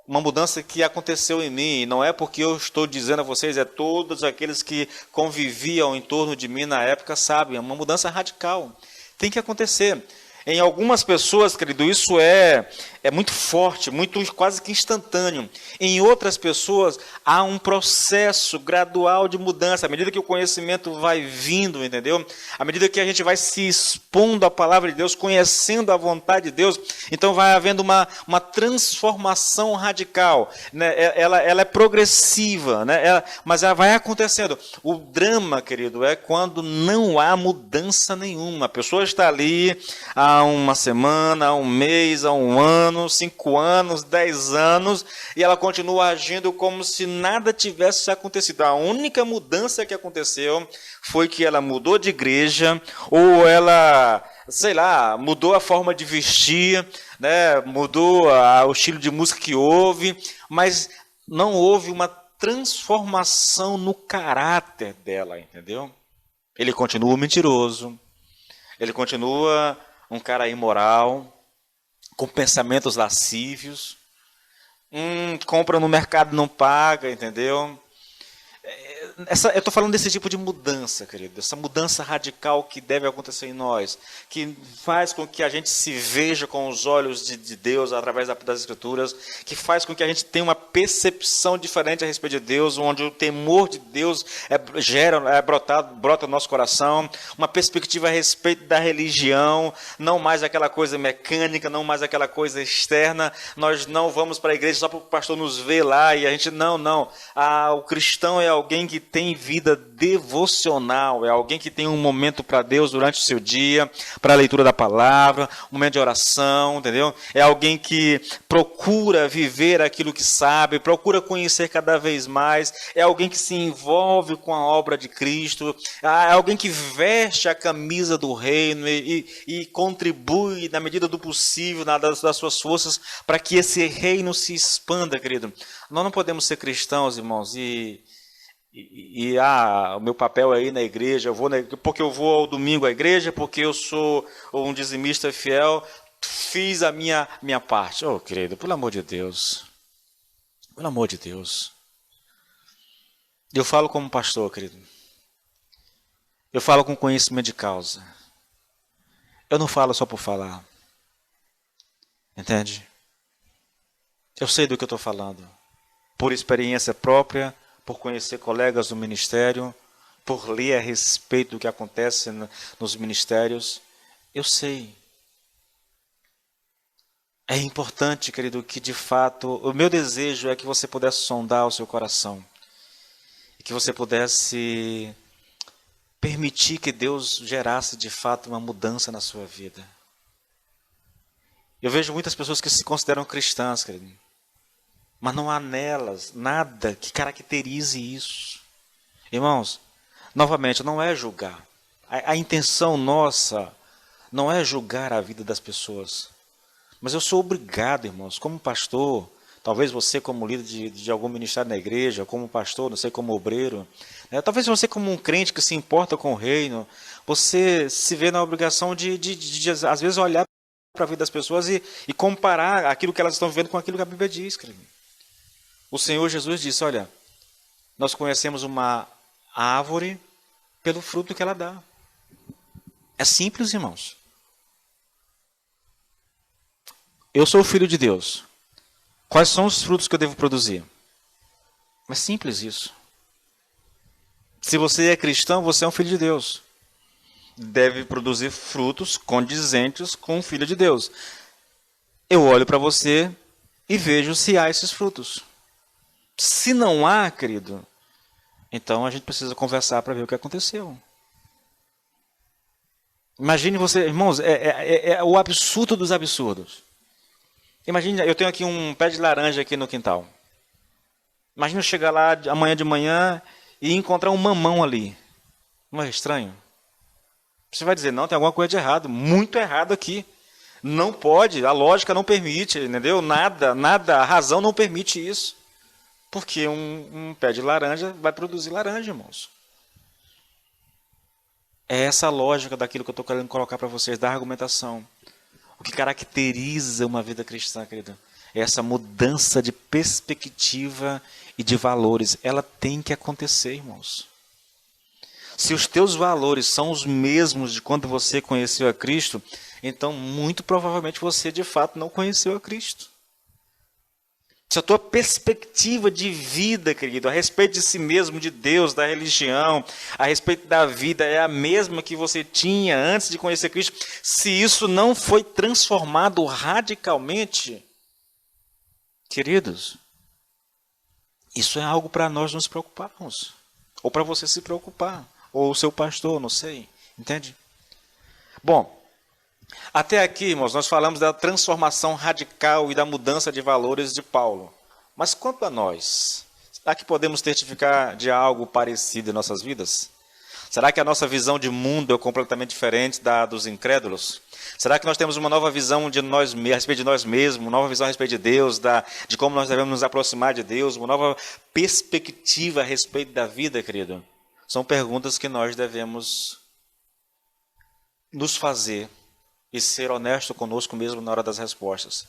Uma mudança que aconteceu em mim, e não é porque eu estou dizendo a vocês, é todos aqueles que conviviam em torno de mim na época sabem, é uma mudança radical. Tem que acontecer. Em algumas pessoas, querido, isso é muito forte, muito quase que instantâneo. Em outras pessoas, há um processo gradual de mudança. À medida que o conhecimento vai vindo, entendeu? À medida que a gente vai se expondo à palavra de Deus, conhecendo a vontade de Deus, então vai havendo uma transformação radical. Né? Ela é progressiva, né? Mas ela vai acontecendo. O drama, querido, é quando não há mudança nenhuma. A pessoa está ali há uma semana, há um mês, há um ano, 5 anos, 10 anos, e ela continua agindo como se nada tivesse acontecido. A única mudança que aconteceu foi que ela mudou de igreja, ou ela, sei lá, mudou a forma de vestir, né? Mudou o estilo de música que ouve, mas não houve uma transformação no caráter dela, entendeu? Ele continua mentiroso, ele continua um cara imoral, com pensamentos lascívios, compra no mercado e não paga, entendeu? Eu estou falando desse tipo de mudança, querido, essa mudança radical que deve acontecer em nós, que faz com que a gente se veja com os olhos de Deus através das Escrituras, que faz com que a gente tenha uma percepção diferente a respeito de Deus, onde o temor de Deus brota no nosso coração, uma perspectiva a respeito da religião, não mais aquela coisa mecânica, não mais aquela coisa externa. Nós não vamos para a igreja só para o pastor nos ver lá e a gente, não. O cristão é alguém que tem vida devocional, é alguém que tem um momento para Deus durante o seu dia, para a leitura da palavra, um momento de oração, entendeu? É alguém que procura viver aquilo que sabe, procura conhecer cada vez mais, é alguém que se envolve com a obra de Cristo, é alguém que veste a camisa do reino e contribui na medida do possível, das suas forças, para que esse reino se expanda, querido. Nós não podemos ser cristãos, irmãos, o meu papel é ir na igreja, porque eu vou ao domingo à igreja, porque eu sou um dizimista fiel, fiz a minha parte. Oh, querido, pelo amor de Deus. Pelo amor de Deus. Eu falo como pastor, querido. Eu falo com conhecimento de causa. Eu não falo só por falar. Entende? Eu sei do que eu estou falando. por experiência própria, por conhecer colegas do ministério, por ler a respeito do que acontece nos ministérios. Eu sei. É importante, querido, que de fato, o meu desejo é que você pudesse sondar o seu coração. E que você pudesse permitir que Deus gerasse de fato uma mudança na sua vida. Eu vejo muitas pessoas que se consideram cristãs, querido, mas não há nelas nada que caracterize isso. Irmãos, novamente, não é julgar. A intenção nossa não é julgar a vida das pessoas. Mas eu sou obrigado, irmãos, como pastor, talvez você como líder de algum ministério na igreja, como pastor, não sei, como obreiro, né? Talvez você como um crente que se importa com o reino, você se vê na obrigação de às vezes, olhar para a vida das pessoas e comparar aquilo que elas estão vivendo com aquilo que a Bíblia diz, querido. O Senhor Jesus disse, olha, nós conhecemos uma árvore pelo fruto que ela dá. É simples, irmãos. Eu sou o filho de Deus. Quais são os frutos que eu devo produzir? É simples isso. Se você é cristão, você é um filho de Deus. Deve produzir frutos condizentes com o filho de Deus. Eu olho para você e vejo se há esses frutos. Se não há, querido, então a gente precisa conversar para ver o que aconteceu. Imagine você, irmãos, é o absurdo dos absurdos. Imagine, eu tenho aqui um pé de laranja aqui no quintal. Imagina eu chegar lá amanhã de manhã e encontrar um mamão ali. Não é estranho? Você vai dizer, não, tem alguma coisa de errado, muito errado aqui. Não pode, a lógica não permite, entendeu? Nada, a razão não permite isso. Porque um pé de laranja vai produzir laranja, irmãos. É essa a lógica daquilo que eu estou querendo colocar para vocês, da argumentação. O que caracteriza uma vida cristã, querida, é essa mudança de perspectiva e de valores. Ela tem que acontecer, irmãos. Se os teus valores são os mesmos de quando você conheceu a Cristo, então muito provavelmente você de fato não conheceu a Cristo. Se a tua perspectiva de vida, querido, a respeito de si mesmo, de Deus, da religião, a respeito da vida, é a mesma que você tinha antes de conhecer Cristo, se isso não foi transformado radicalmente, queridos, isso é algo para nós nos preocuparmos. Ou para você se preocupar. Ou o seu pastor, não sei. Entende? Bom, até aqui, irmãos, nós falamos da transformação radical e da mudança de valores de Paulo. Mas quanto a nós, será que podemos testificar de algo parecido em nossas vidas? Será que a nossa visão de mundo é completamente diferente da dos incrédulos? Será que nós temos uma nova visão de nós, a respeito de nós mesmos, uma nova visão a respeito de Deus, de como nós devemos nos aproximar de Deus, uma nova perspectiva a respeito da vida, querido? São perguntas que nós devemos nos fazer e ser honesto conosco mesmo na hora das respostas.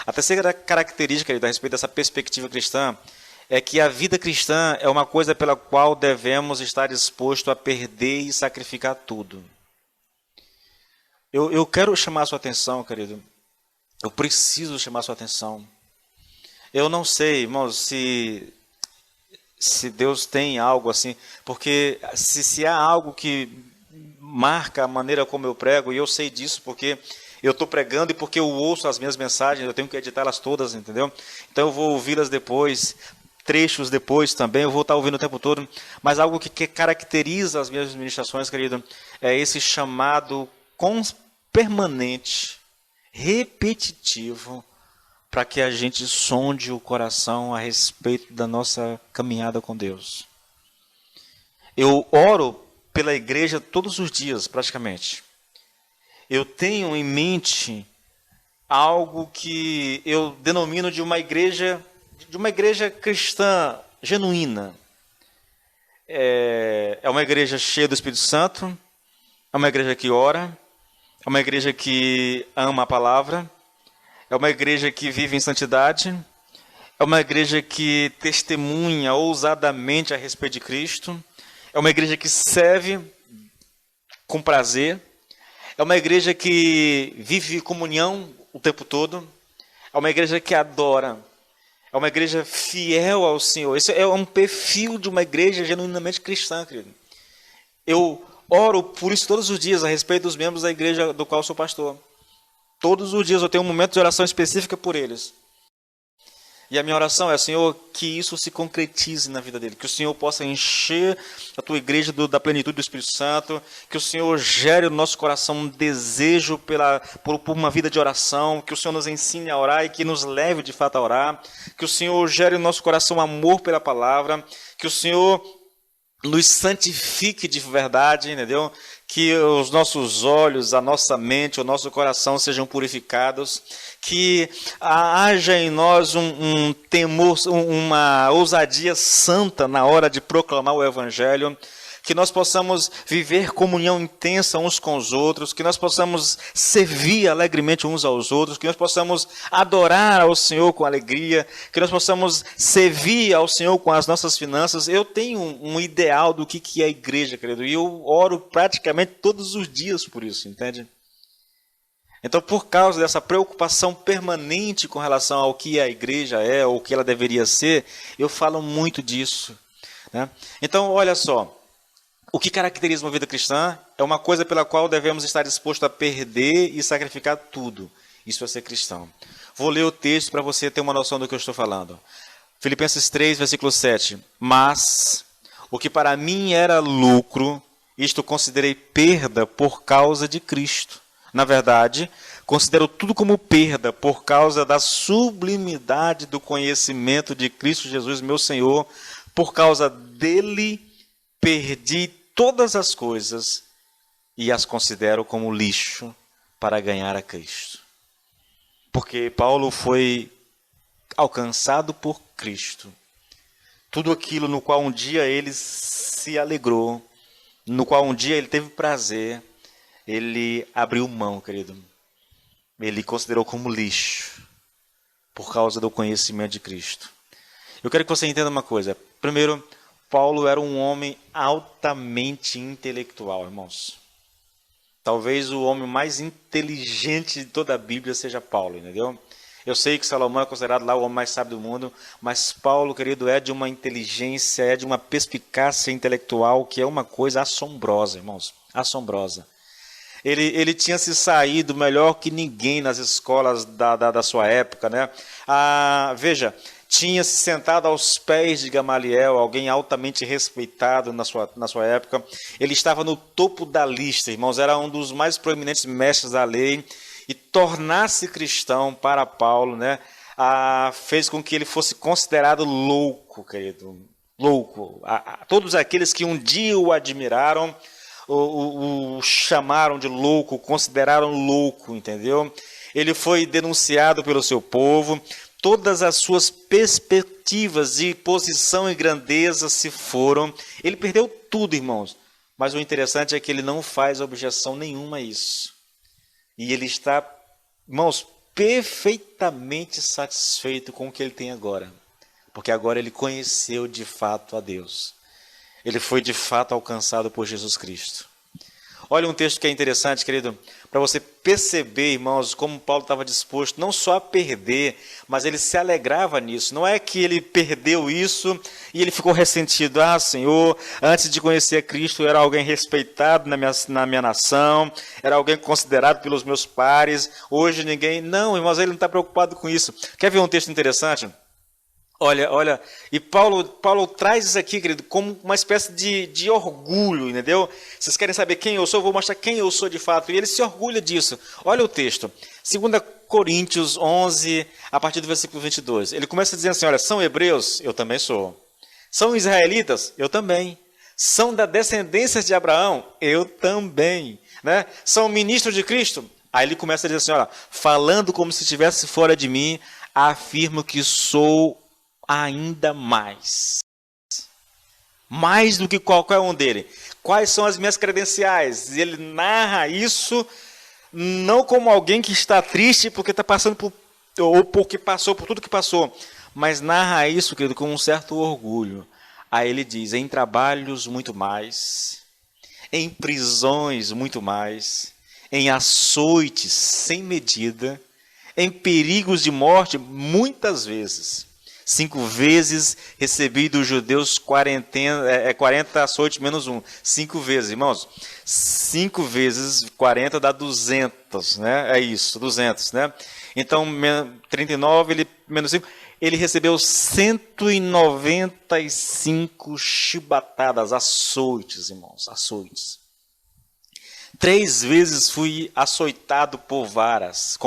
A terceira característica, querido, a respeito dessa perspectiva cristã é que a vida cristã é uma coisa pela qual devemos estar disposto a perder e sacrificar tudo. Eu quero chamar a sua atenção, querido. Eu preciso chamar a sua atenção. Eu não sei, irmãos, se Deus tem algo assim, porque se há algo que marca a maneira como eu prego, e eu sei disso porque eu estou pregando e porque eu ouço as minhas mensagens, eu tenho que editá-las todas, entendeu? Então eu vou ouvi-las depois, trechos depois também, eu vou estar ouvindo o tempo todo, mas algo que caracteriza as minhas ministrações, querido, é esse chamado permanente, repetitivo, para que a gente sonde o coração a respeito da nossa caminhada com Deus. Eu oro pela igreja todos os dias, praticamente. Eu tenho em mente algo que eu denomino de uma igreja cristã genuína. É uma igreja cheia do Espírito Santo, é uma igreja que ora, é uma igreja que ama a palavra, é uma igreja que vive em santidade, é uma igreja que testemunha ousadamente a respeito de Cristo, é uma igreja que serve com prazer, é uma igreja que vive comunhão o tempo todo, é uma igreja que adora, É uma igreja fiel ao Senhor. Esse é um perfil de uma igreja genuinamente cristã, querido. Eu oro por isso todos os dias a respeito dos membros da igreja do qual sou pastor. Todos os dias eu tenho um momento de oração específica por eles. E a minha oração é, Senhor, que isso se concretize na vida dele. Que o Senhor possa encher a tua igreja da plenitude do Espírito Santo. Que o Senhor gere no nosso coração um desejo por uma vida de oração. Que o Senhor nos ensine a orar e que nos leve de fato a orar. Que o Senhor gere no nosso coração amor pela palavra. Que o Senhor nos santifique de verdade, entendeu? Que os nossos olhos, a nossa mente, o nosso coração sejam purificados, que haja em nós um temor, uma ousadia santa na hora de proclamar o Evangelho, que nós possamos viver comunhão intensa uns com os outros, que nós possamos servir alegremente uns aos outros, que nós possamos adorar ao Senhor com alegria, que nós possamos servir ao Senhor com as nossas finanças. Eu tenho um ideal do que é a igreja, querido, e eu oro praticamente todos os dias por isso, entende? Então, por causa dessa preocupação permanente com relação ao que a igreja é, ou o que ela deveria ser, eu falo muito disso, né? Então, olha só. O que caracteriza uma vida cristã é uma coisa pela qual devemos estar dispostos a perder e sacrificar tudo. Isso é ser cristão. Vou ler o texto para você ter uma noção do que eu estou falando. Filipenses 3, versículo 7. Mas o que para mim era lucro, isto considerei perda por causa de Cristo. Na verdade, considero tudo como perda por causa da sublimidade do conhecimento de Cristo Jesus, meu Senhor. Por causa dele, perdi todas as coisas e as considero como lixo para ganhar a Cristo. Porque Paulo foi alcançado por Cristo. Tudo aquilo no qual um dia ele se alegrou, no qual um dia ele teve prazer, ele abriu mão, querido. Ele considerou como lixo por causa do conhecimento de Cristo. Eu quero que você entenda uma coisa. Primeiro, Paulo era um homem altamente intelectual, irmãos. Talvez o homem mais inteligente de toda a Bíblia seja Paulo, entendeu? Eu sei que Salomão é considerado lá o homem mais sábio do mundo, mas Paulo, querido, é de uma inteligência, é de uma perspicácia intelectual que é uma coisa assombrosa, irmãos, assombrosa. Ele tinha se saído melhor que ninguém nas escolas da sua época, né? Veja, tinha se sentado aos pés de Gamaliel, alguém altamente respeitado na sua época. Ele estava no topo da lista, irmãos, era um dos mais proeminentes mestres da lei. E tornar-se cristão para Paulo, né, fez com que ele fosse considerado louco, querido. Louco. Todos aqueles que um dia o admiraram, o chamaram de louco, consideraram louco, entendeu? Ele foi denunciado pelo seu povo. Todas as suas perspectivas de posição e grandeza se foram. Ele perdeu tudo, irmãos. Mas o interessante é que ele não faz objeção nenhuma a isso. E ele está, irmãos, perfeitamente satisfeito com o que ele tem agora. Porque agora ele conheceu de fato a Deus. Ele foi de fato alcançado por Jesus Cristo. Olha um texto que é interessante, querido, para você perceber, irmãos, como Paulo estava disposto não só a perder, mas ele se alegrava nisso. Não é que ele perdeu isso e ele ficou ressentido. Senhor, antes de conhecer Cristo, eu era alguém respeitado na minha nação, era alguém considerado pelos meus pares, hoje ninguém... Não, irmãos, ele não está preocupado com isso. Quer ver um texto interessante? Olha, e Paulo traz isso aqui, querido, como uma espécie de orgulho, entendeu? Vocês querem saber quem eu sou? Eu vou mostrar quem eu sou de fato. E ele se orgulha disso. Olha o texto. 2 Coríntios 11, a partir do versículo 22. Ele começa dizendo assim, olha, são hebreus? Eu também sou. São israelitas? Eu também. São da descendência de Abraão? Eu também. Né? São ministros de Cristo? Aí ele começa a dizer assim, olha, falando como se estivesse fora de mim, afirmo que sou ainda mais do que qualquer um dele. Quais são as minhas credenciais? Ele narra isso não como alguém que está triste porque está passando por, ou porque passou por tudo que passou, mas narra isso, querido, com um certo orgulho. Aí ele diz, em trabalhos muito mais, em prisões muito mais, em açoites sem medida, em perigos de morte muitas vezes. 5 vezes recebi dos judeus 40 açoites menos um. 5 vezes, irmãos. 5 vezes 40 dá 200, né? É isso, 200, né? Então, 39, ele menos 5. Ele recebeu 195 chibatadas, açoites, irmãos, açoites. 3 vezes fui açoitado com varas.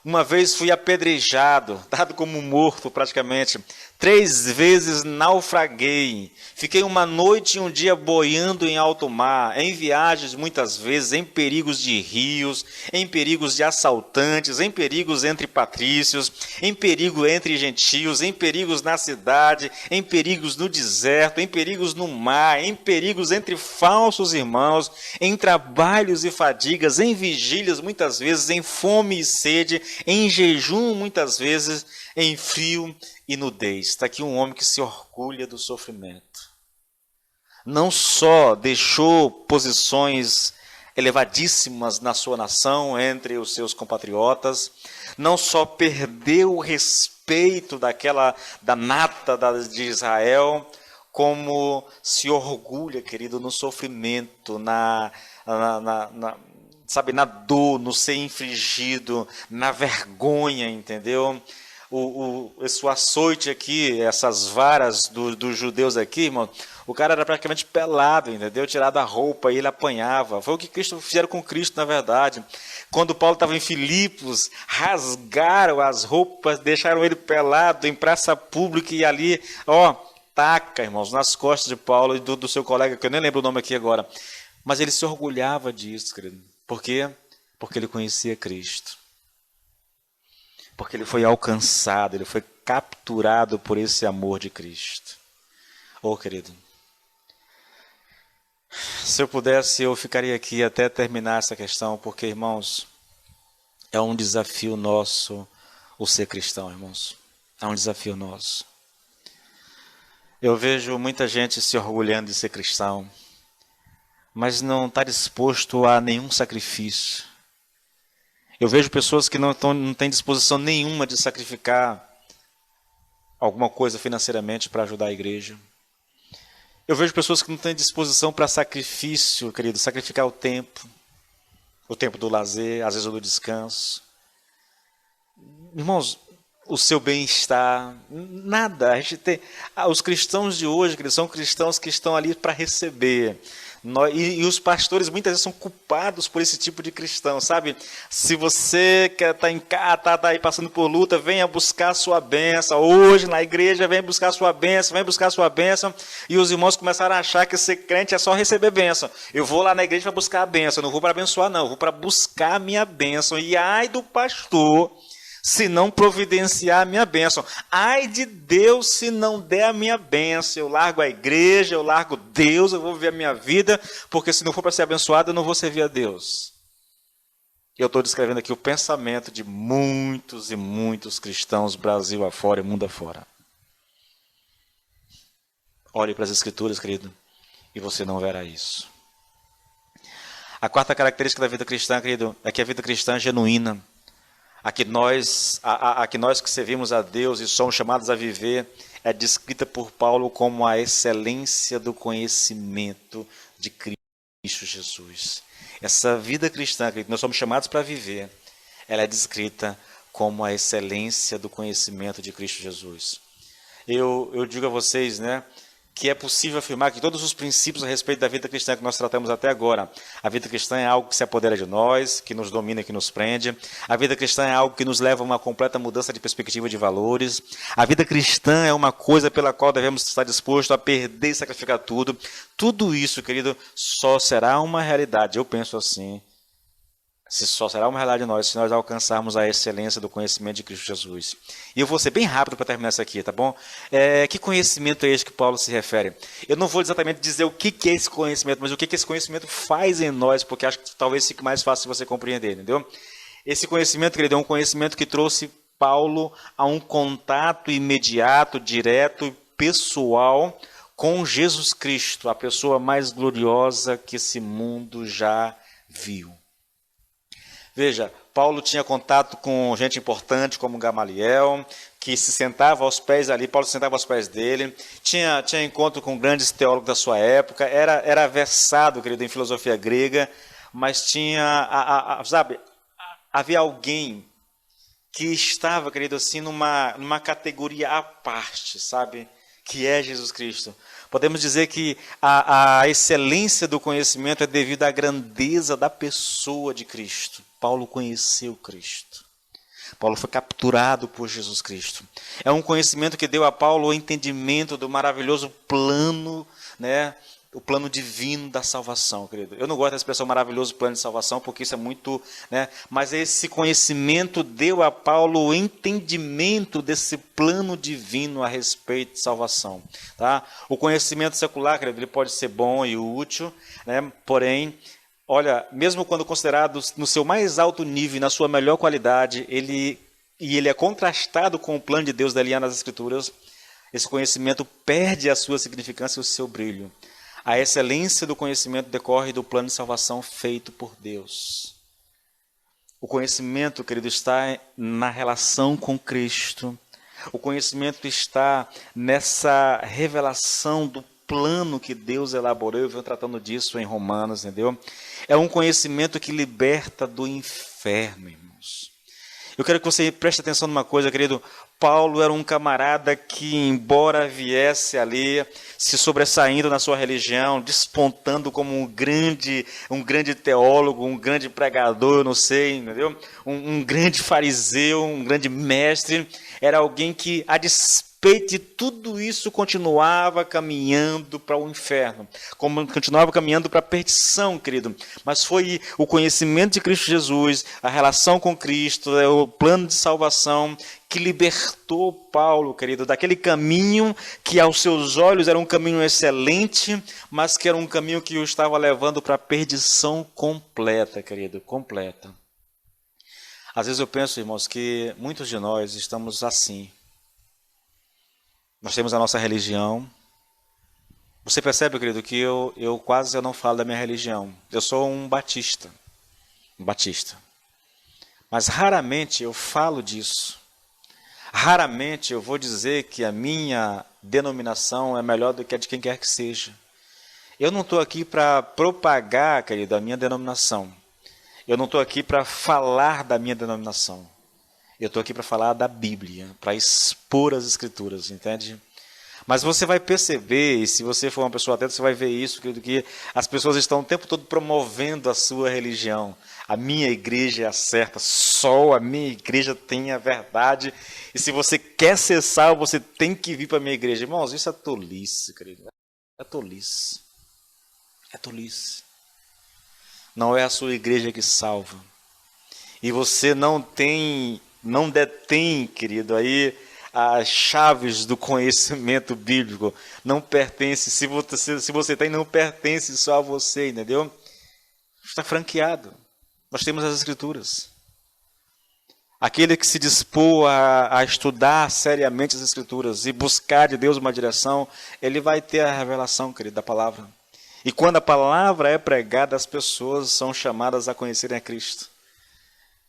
Uma vez fui apedrejado, dado como morto praticamente. 3 vezes naufraguei. Fiquei uma noite e um dia boiando em alto mar, em viagens muitas vezes, em perigos de rios, em perigos de assaltantes, em perigos entre patrícios, em perigo entre gentios, em perigos na cidade, em perigos no deserto, em perigos no mar, em perigos entre falsos irmãos, em trabalhos e fadigas, em vigílias muitas vezes, em fome e sede, em jejum muitas vezes, em frio e nudez. Está aqui um homem que se orgulha do sofrimento. Não só deixou posições elevadíssimas na sua nação, entre os seus compatriotas, não só perdeu o respeito da nata de Israel, como se orgulha, querido, no sofrimento, na dor, no ser infligido, na vergonha, entendeu? Esse açoite aqui, essas varas dos judeus aqui, irmão, o cara era praticamente pelado, entendeu? Tirado a roupa e ele apanhava. Foi o que fizeram com Cristo, na verdade. Quando Paulo estava em Filipos, rasgaram as roupas, deixaram ele pelado em praça pública e ali, taca, irmãos, nas costas de Paulo e do seu colega, que eu nem lembro o nome aqui agora. Mas ele se orgulhava disso, querido. Por quê? Porque ele conhecia Cristo. Porque ele foi alcançado, ele foi capturado por esse amor de Cristo. Querido, se eu pudesse, eu ficaria aqui até terminar essa questão, porque, irmãos, é um desafio nosso o ser cristão, irmãos. É um desafio nosso. Eu vejo muita gente se orgulhando de ser cristão, mas não está disposto a nenhum sacrifício. Eu vejo pessoas que não têm disposição nenhuma de sacrificar alguma coisa financeiramente para ajudar a igreja. Eu vejo pessoas que não têm disposição para sacrifício, querido, sacrificar o tempo do lazer, às vezes o do descanso. Irmãos, o seu bem-estar, nada. A gente tem, os cristãos de hoje, querido, são cristãos que estão ali para receber. E os pastores muitas vezes são culpados por esse tipo de cristão, sabe? Se você está aí passando por luta, venha buscar a sua bênção. Hoje na igreja, venha buscar a sua bênção, venha buscar a sua bênção. E os irmãos começaram a achar que ser crente é só receber bênção. Eu vou lá na igreja para buscar a bênção, não vou para abençoar não, eu vou para buscar a minha bênção. E ai do pastor se não providenciar a minha bênção. Ai de Deus se não der a minha bênção. Eu largo a igreja, eu largo Deus, eu vou viver a minha vida, porque se não for para ser abençoado, eu não vou servir a Deus. Eu estou descrevendo aqui o pensamento de muitos e muitos cristãos, Brasil afora e mundo afora. Olhe para as Escrituras, querido, e você não verá isso. A quarta característica da vida cristã, querido, é que a vida cristã é genuína. A que nós que servimos a Deus e somos chamados a viver é descrita por Paulo como a excelência do conhecimento de Cristo Jesus. Essa vida cristã que nós somos chamados para viver, ela é descrita como a excelência do conhecimento de Cristo Jesus. Eu digo a vocês, né, que é possível afirmar que todos os princípios a respeito da vida cristã que nós tratamos até agora, a vida cristã é algo que se apodera de nós, que nos domina, que nos prende. A vida cristã é algo que nos leva a uma completa mudança de perspectiva de valores. A vida cristã é uma coisa pela qual devemos estar dispostos a perder e sacrificar tudo. Tudo isso, querido, só será uma realidade, eu penso assim, só será uma realidade de nós se nós alcançarmos a excelência do conhecimento de Cristo Jesus. E eu vou ser bem rápido para terminar isso aqui, tá bom? Que conhecimento é esse que Paulo se refere? Eu não vou exatamente dizer o que é esse conhecimento, mas o que esse conhecimento faz em nós, porque acho que talvez fique mais fácil você compreender, entendeu? Esse conhecimento, querido, é um conhecimento que trouxe Paulo a um contato imediato, direto e pessoal com Jesus Cristo, a pessoa mais gloriosa que esse mundo já viu. Veja, Paulo tinha contato com gente importante como Gamaliel, que se sentava aos pés ali, Paulo se sentava aos pés dele, tinha encontro com grandes teólogos da sua época, era versado, querido, em filosofia grega, mas sabe, havia alguém que estava, querido, assim, numa categoria à parte, sabe, que é Jesus Cristo. Podemos dizer que a excelência do conhecimento é devido à grandeza da pessoa de Cristo. Paulo conheceu Cristo. Paulo foi capturado por Jesus Cristo. É um conhecimento que deu a Paulo o entendimento do maravilhoso plano, né? O plano divino da salvação, querido. Eu não gosto da expressão maravilhoso plano de salvação, porque isso é muito, né? Mas esse conhecimento deu a Paulo o entendimento desse plano divino a respeito de salvação, tá? O conhecimento secular, querido, ele pode ser bom e útil, né? Porém, olha, mesmo quando considerado no seu mais alto nível, na sua melhor qualidade, ele é contrastado com o plano de Deus delineado nas Escrituras, esse conhecimento perde a sua significância e o seu brilho. A excelência do conhecimento decorre do plano de salvação feito por Deus. O conhecimento, querido, está na relação com Cristo. O conhecimento está nessa revelação do plano que Deus elaborou. Eu venho tratando disso em Romanos, entendeu? É um conhecimento que liberta do inferno, irmãos. Eu quero que você preste atenção numa coisa, querido. Paulo era um camarada que, embora viesse ali, se sobressaindo na sua religião, despontando como um grande teólogo, um grande pregador, eu não sei, entendeu? Um grande fariseu, um grande mestre, era alguém que, a despeito de tudo isso, continuava caminhando para o inferno, continuava caminhando para a perdição, querido. Mas foi o conhecimento de Cristo Jesus, a relação com Cristo, o plano de salvação, que libertou Paulo, querido, daquele caminho que aos seus olhos era um caminho excelente, mas que era um caminho que o estava levando para a perdição completa, querido, completa. Às vezes eu penso, irmãos, que muitos de nós estamos assim. Nós temos a nossa religião. Você percebe, querido, que eu quase não falo da minha religião. Eu sou um batista. Mas raramente eu falo disso. Raramente eu vou dizer que a minha denominação é melhor do que a de quem quer que seja. Eu não estou aqui para propagar, querido, a minha denominação. Eu não estou aqui para falar da minha denominação. Eu estou aqui para falar da Bíblia, para expor as Escrituras, entende? Mas você vai perceber, e se você for uma pessoa atenta, você vai ver isso, querido, que as pessoas estão o tempo todo promovendo a sua religião. A minha igreja é a certa, só a minha igreja tem a verdade. E se você quer ser salvo, você tem que vir para a minha igreja. Irmãos, isso é tolice, querido. É tolice. É tolice. Não é a sua igreja que salva. E você não detém, querido, aí as chaves do conhecimento bíblico. Não pertence, se você tem, não pertence só a você, entendeu? Está franqueado. Nós temos as Escrituras. Aquele que se dispor a estudar seriamente as Escrituras e buscar de Deus uma direção, ele vai ter a revelação, querido, da palavra. E quando a palavra é pregada, as pessoas são chamadas a conhecerem a Cristo.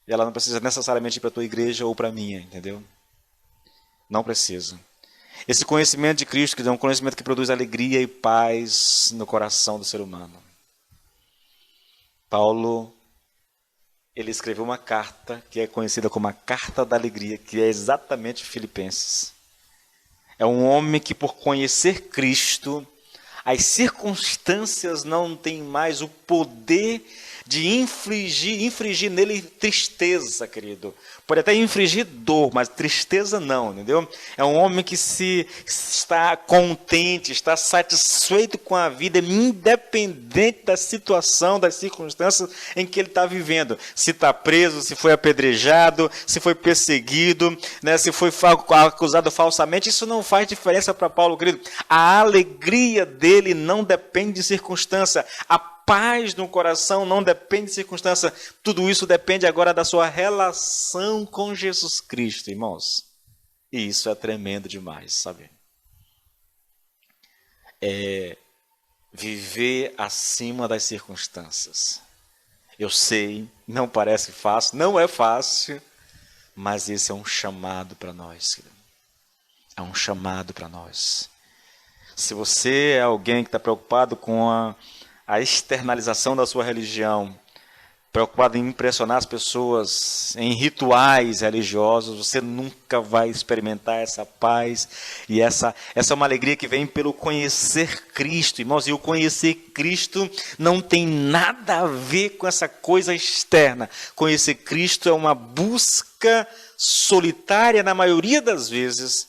E ela não precisa necessariamente ir para a tua igreja ou para a minha, entendeu? Não precisa. Esse conhecimento de Cristo, que é um conhecimento que produz alegria e paz no coração do ser humano. Paulo, ele escreveu uma carta que é conhecida como a Carta da Alegria, que é exatamente Filipenses. É um homem que, por conhecer Cristo, as circunstâncias não têm mais o poder de infligir nele tristeza, querido. Pode até infligir dor, mas tristeza não, entendeu? É um homem que está contente, está satisfeito com a vida, independente da situação, das circunstâncias em que ele está vivendo. Se está preso, se foi apedrejado, se foi perseguido, né, se foi acusado falsamente, isso não faz diferença para Paulo, querido. A alegria dele não depende de circunstância. A paz no coração não depende de circunstância. Tudo isso depende agora da sua relação com Jesus Cristo, irmãos. E isso é tremendo demais, sabe? É viver acima das circunstâncias. Eu sei, não parece fácil, não é fácil, mas esse é um chamado para nós. É um chamado para nós. Se você é alguém que está preocupado com a externalização da sua religião, preocupado em impressionar as pessoas em rituais religiosos, você nunca vai experimentar essa paz e essa é uma alegria que vem pelo conhecer Cristo, irmãos. E o conhecer Cristo não tem nada a ver com essa coisa externa. Conhecer Cristo é uma busca solitária, na maioria das vezes,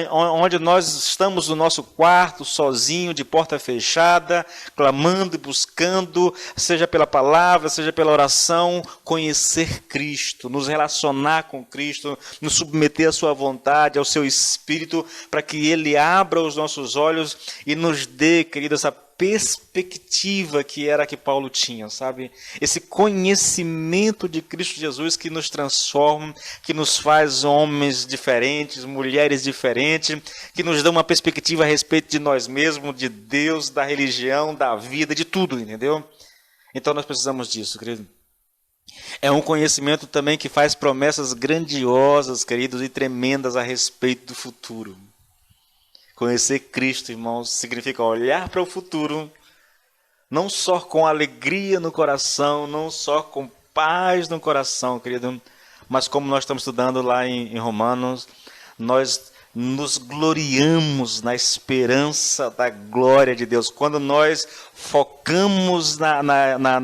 onde nós estamos no nosso quarto, sozinho, de porta fechada, clamando e buscando, seja pela palavra, seja pela oração, conhecer Cristo, nos relacionar com Cristo, nos submeter à sua vontade, ao seu Espírito, para que Ele abra os nossos olhos e nos dê, querido, essa perspectiva que era a que Paulo tinha, sabe? Esse conhecimento de Cristo Jesus que nos transforma, que nos faz homens diferentes, mulheres diferentes, que nos dá uma perspectiva a respeito de nós mesmos, de Deus, da religião, da vida, de tudo, entendeu? Então nós precisamos disso, querido. É um conhecimento também que faz promessas grandiosas, queridos, e tremendas a respeito do futuro. Conhecer Cristo, irmãos, significa olhar para o futuro, não só com alegria no coração, não só com paz no coração, querido, mas como nós estamos estudando lá em Romanos, nós nos gloriamos na esperança da glória de Deus. Quando nós focamos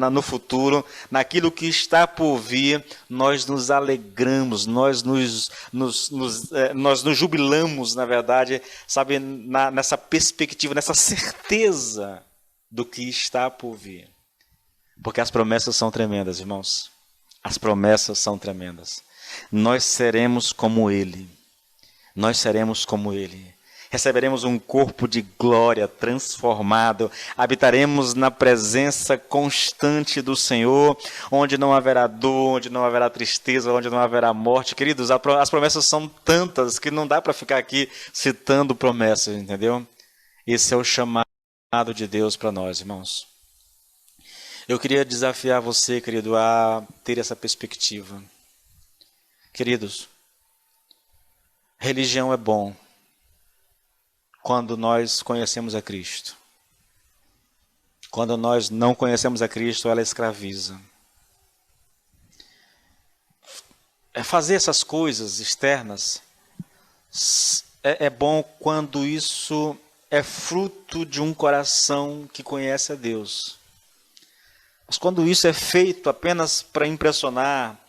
no futuro, naquilo que está por vir, nós nos alegramos, nós nos jubilamos, na verdade, sabe, nessa perspectiva, nessa certeza do que está por vir. Porque as promessas são tremendas, irmãos. As promessas são tremendas. Nós seremos como Ele. Nós seremos como Ele. Receberemos um corpo de glória transformado. Habitaremos na presença constante do Senhor, onde não haverá dor, onde não haverá tristeza, onde não haverá morte. Queridos, as promessas são tantas que não dá para ficar aqui citando promessas, entendeu? Esse é o chamado de Deus para nós, irmãos. Eu queria desafiar você, querido, a ter essa perspectiva. Queridos, religião é bom quando nós conhecemos a Cristo. Quando nós não conhecemos a Cristo, ela escraviza. Fazer essas coisas externas é bom quando isso é fruto de um coração que conhece a Deus. Mas quando isso é feito apenas para impressionar,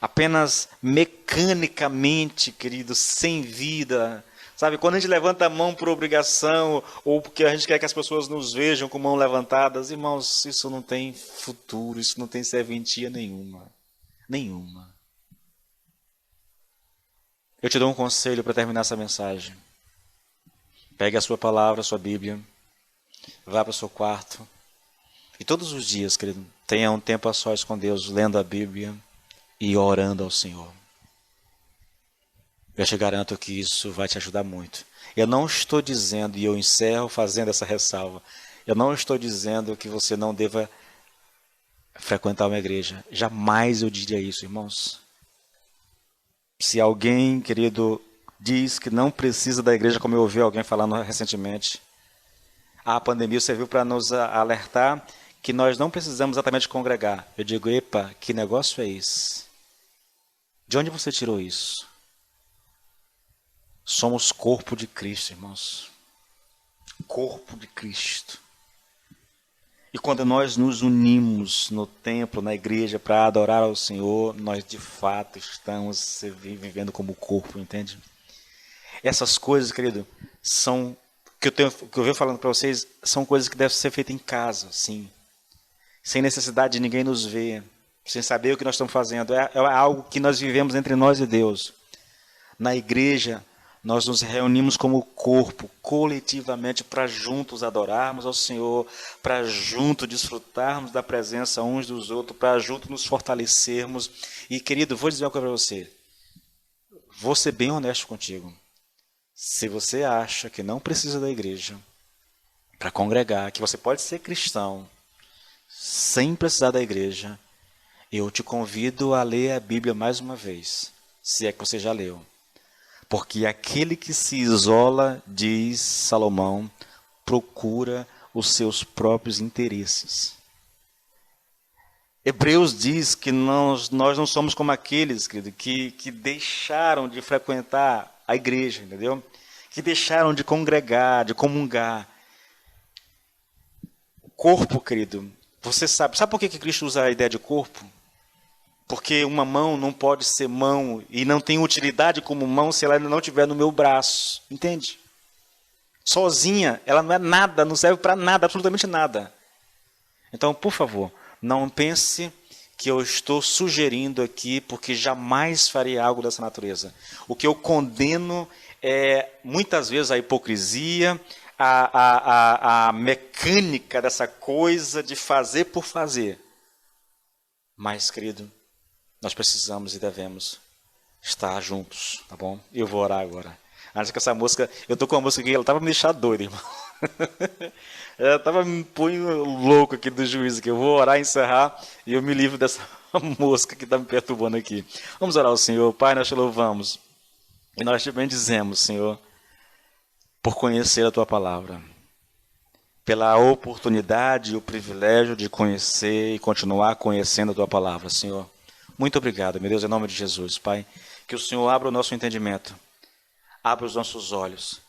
apenas mecanicamente, querido, sem vida, sabe? Quando a gente levanta a mão por obrigação, ou porque a gente quer que as pessoas nos vejam com mãos levantadas, irmãos, isso não tem futuro, isso não tem serventia nenhuma. Nenhuma. Eu te dou um conselho para terminar essa mensagem. Pegue a sua palavra, a sua Bíblia, vá para o seu quarto, e todos os dias, querido, tenha um tempo a sós com Deus, lendo a Bíblia e orando ao Senhor. Eu te garanto que isso vai te ajudar muito. Eu não estou dizendo, e eu encerro fazendo essa ressalva, eu não estou dizendo que você não deva frequentar uma igreja. Jamais eu diria isso, irmãos. Se alguém, querido, diz que não precisa da igreja, como eu ouvi alguém falando recentemente, a pandemia serviu para nos alertar que nós não precisamos exatamente congregar. Eu digo, epa, que negócio é esse? De onde você tirou isso? Somos corpo de Cristo, irmãos. Corpo de Cristo. E quando nós nos unimos no templo, na igreja, para adorar ao Senhor, nós de fato estamos vivendo como corpo, entende? Essas coisas, querido, são que eu venho falando para vocês, são coisas que devem ser feitas em casa, sim. Sem necessidade de ninguém nos ver, sem saber o que nós estamos fazendo. É algo que nós vivemos entre nós e Deus. Na igreja, nós nos reunimos como corpo, coletivamente, para juntos adorarmos ao Senhor, para juntos desfrutarmos da presença uns dos outros, para juntos nos fortalecermos. E, querido, vou dizer uma coisa para você. Vou ser bem honesto contigo. Se você acha que não precisa da igreja para congregar, que você pode ser cristão, sem precisar da igreja, eu te convido a ler a Bíblia mais uma vez, se é que você já leu. Porque aquele que se isola, diz Salomão, procura os seus próprios interesses. Hebreus diz que nós não somos como aqueles, querido, que deixaram de frequentar a igreja, entendeu? Que deixaram de congregar, de comungar. O corpo, querido, você sabe por que Cristo usa a ideia de corpo? Porque uma mão não pode ser mão e não tem utilidade como mão se ela não estiver no meu braço, entende? Sozinha, ela não é nada, não serve para nada, absolutamente nada. Então, por favor, não pense que eu estou sugerindo aqui, porque jamais farei algo dessa natureza. O que eu condeno é, muitas vezes, a hipocrisia, a mecânica dessa coisa de fazer por fazer. Mas, querido, nós precisamos e devemos estar juntos, tá bom? Eu vou orar agora. Acho que essa música, eu tô com uma música aqui, ela estava me deixando doido, irmão. Ela estava me pondo louco aqui do juízo, que eu vou orar e encerrar e eu me livro dessa mosca que está me perturbando aqui. Vamos orar ao Senhor. Pai, nós te louvamos e nós te bendizemos, Senhor, por conhecer a Tua Palavra, pela oportunidade e o privilégio de conhecer e continuar conhecendo a Tua Palavra, Senhor. Muito obrigado, meu Deus, em nome de Jesus, Pai. Que o Senhor abra o nosso entendimento, abra os nossos olhos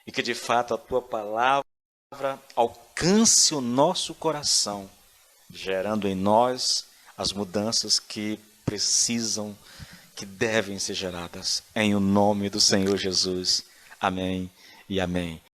e que de fato a Tua Palavra alcance o nosso coração, gerando em nós as mudanças que precisam, que devem ser geradas. Em o nome do Senhor Jesus. Amém e amém.